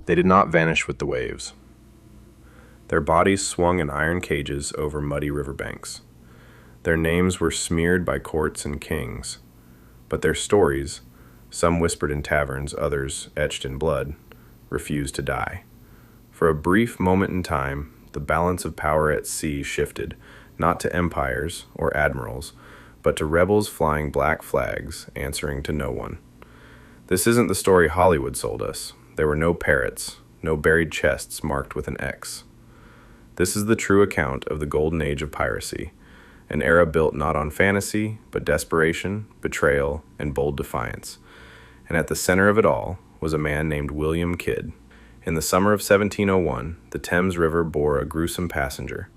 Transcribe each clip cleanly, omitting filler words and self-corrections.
They did not vanish with the waves. Their bodies swung in iron cages over muddy riverbanks. Their names were smeared by courts and kings, but their stories, some whispered in taverns, others etched in blood, refused to die. For a brief moment in time, the balance of power at sea shifted, not to empires or admirals, but to rebels flying black flags, answering to no one. This isn't the story Hollywood sold us. There were no parrots, no buried chests marked with an X. This is the true account of the golden age of piracy, an era built not on fantasy, but desperation, betrayal, and bold defiance. And at the center of it all was a man named William Kidd. In the summer of 1701, the Thames River bore a gruesome passenger.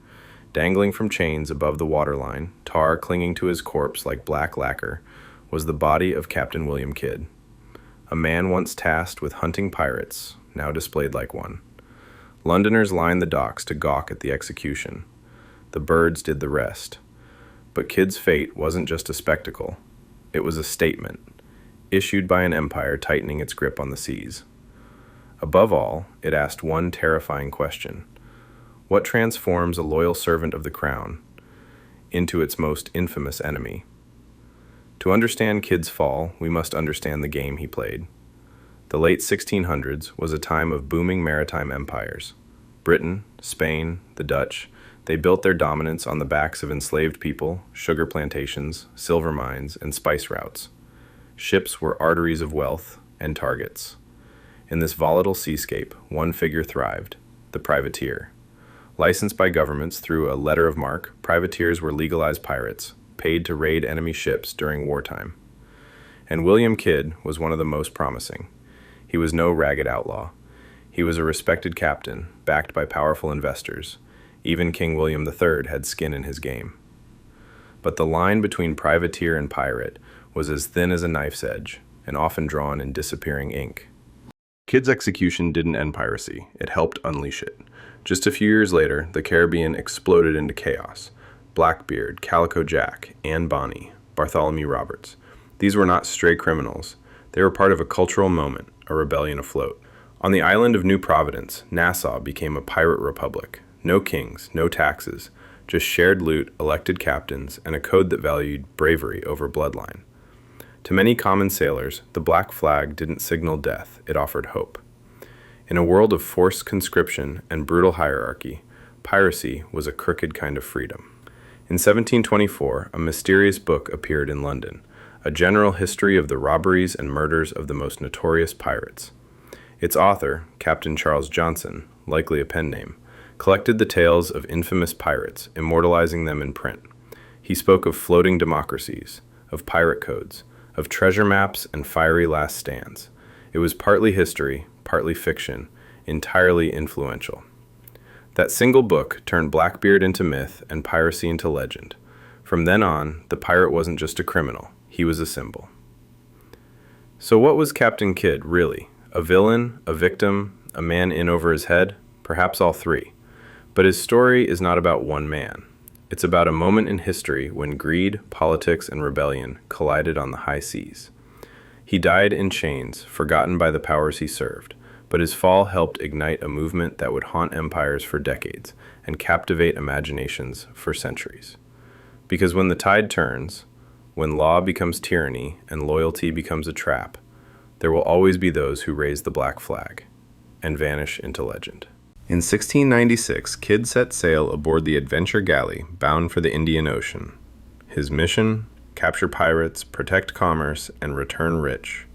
Dangling from chains above the waterline, tar clinging to his corpse like black lacquer, was the body of Captain William Kidd. A man once tasked with hunting pirates, now displayed like one. Londoners lined the docks to gawk at the execution. The birds did the rest. But Kidd's fate wasn't just a spectacle. It was a statement, issued by an empire tightening its grip on the seas. Above all, it asked one terrifying question. What transforms a loyal servant of the crown into its most infamous enemy? To understand Kidd's fall, we must understand the game he played. The late 1600s was a time of booming maritime empires. Britain, Spain, the Dutch, they built their dominance on the backs of enslaved people, sugar plantations, silver mines, and spice routes. Ships were arteries of wealth and targets. In this volatile seascape, one figure thrived, the privateer. Licensed by governments through a letter of marque, privateers were legalized pirates, paid to raid enemy ships during wartime. And William Kidd was one of the most promising. He was no ragged outlaw. He was a respected captain, backed by powerful investors. Even King William III had skin in his game. But the line between privateer and pirate was as thin as a knife's edge, and often drawn in disappearing ink. Kidd's execution didn't end piracy, it helped unleash it. Just a few years later, the Caribbean exploded into chaos. Blackbeard, Calico Jack, Anne Bonny, Bartholomew Roberts. These were not stray criminals. They were part of a cultural moment, a rebellion afloat. On the island of New Providence, Nassau became a pirate republic. No kings, no taxes, just shared loot, elected captains, and a code that valued bravery over bloodline. To many common sailors, the black flag didn't signal death, it offered hope. In a world of forced conscription and brutal hierarchy, piracy was a crooked kind of freedom. In 1724, a mysterious book appeared in London, a general history of the robberies and murders of the most notorious pirates. Its author, Captain Charles Johnson, likely a pen name, collected the tales of infamous pirates, immortalizing them in print. He spoke of floating democracies, of pirate codes, of treasure maps and fiery last stands. It was partly history, partly fiction, entirely influential. That single book turned Blackbeard into myth and piracy into legend. From then on, the pirate wasn't just a criminal, he was a symbol. So what was Captain Kidd, really? A villain, a victim, a man in over his head? Perhaps all three. But his story is not about one man. It's about a moment in history when greed, politics, and rebellion collided on the high seas. He died in chains, forgotten by the powers he served, but his fall helped ignite a movement that would haunt empires for decades and captivate imaginations for centuries. Because when the tide turns, when law becomes tyranny and loyalty becomes a trap, there will always be those who raise the black flag and vanish into legend. In 1696, Kidd set sail aboard the Adventure Galley, bound for the Indian Ocean. His mission? Capture pirates, protect commerce, and return rich.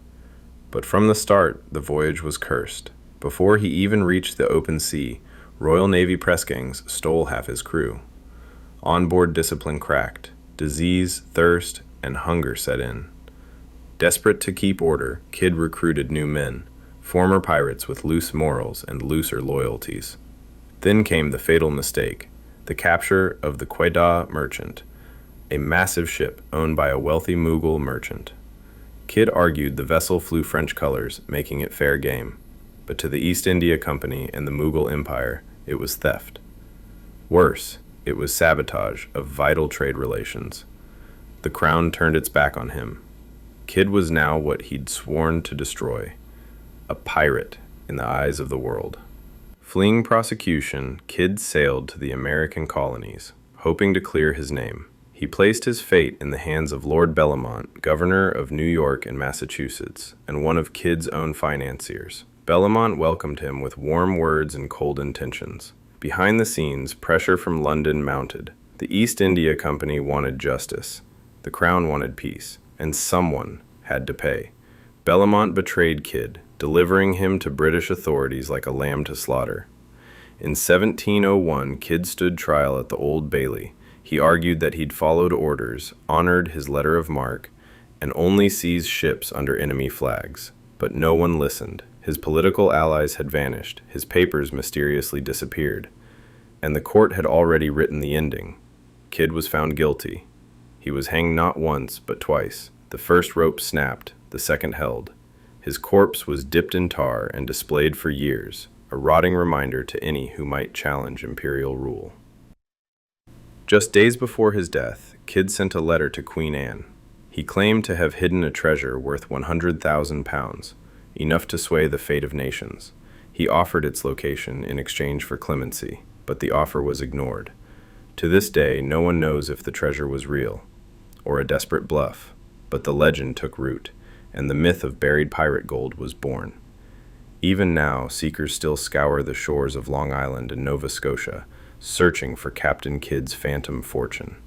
But from the start, the voyage was cursed. Before he even reached the open sea, Royal Navy press gangs stole half his crew. Onboard discipline cracked. Disease, thirst, and hunger set in. Desperate to keep order, Kidd recruited new men, former pirates with loose morals and looser loyalties. Then came the fatal mistake, the capture of the Quedagh Merchant, a massive ship owned by a wealthy Mughal merchant. Kidd argued the vessel flew French colors, making it fair game, but to the East India Company and the Mughal Empire, it was theft. Worse, it was sabotage of vital trade relations. The crown turned its back on him. Kidd was now what he'd sworn to destroy, a pirate in the eyes of the world. Fleeing prosecution, Kidd sailed to the American colonies, hoping to clear his name. He placed his fate in the hands of Lord Bellamont, governor of New York and Massachusetts, and one of Kidd's own financiers. Bellamont welcomed him with warm words and cold intentions. Behind the scenes, pressure from London mounted. The East India Company wanted justice, the Crown wanted peace, and someone had to pay. Bellamont betrayed Kidd, delivering him to British authorities like a lamb to slaughter. In 1701, Kidd stood trial at the Old Bailey. He argued that he'd followed orders, honored his letter of marque, and only seized ships under enemy flags. But no one listened. His political allies had vanished, his papers mysteriously disappeared, and the court had already written the ending. Kidd was found guilty. He was hanged not once, but twice. The first rope snapped, the second held. His corpse was dipped in tar and displayed for years, a rotting reminder to any who might challenge imperial rule. Just days before his death, Kidd sent a letter to Queen Anne. He claimed to have hidden a treasure worth £100,000, enough to sway the fate of nations. He offered its location in exchange for clemency, but the offer was ignored. To this day, no one knows if the treasure was real, or a desperate bluff, but the legend took root, and the myth of buried pirate gold was born. Even now, seekers still scour the shores of Long Island and Nova Scotia, searching for Captain Kidd's phantom fortune.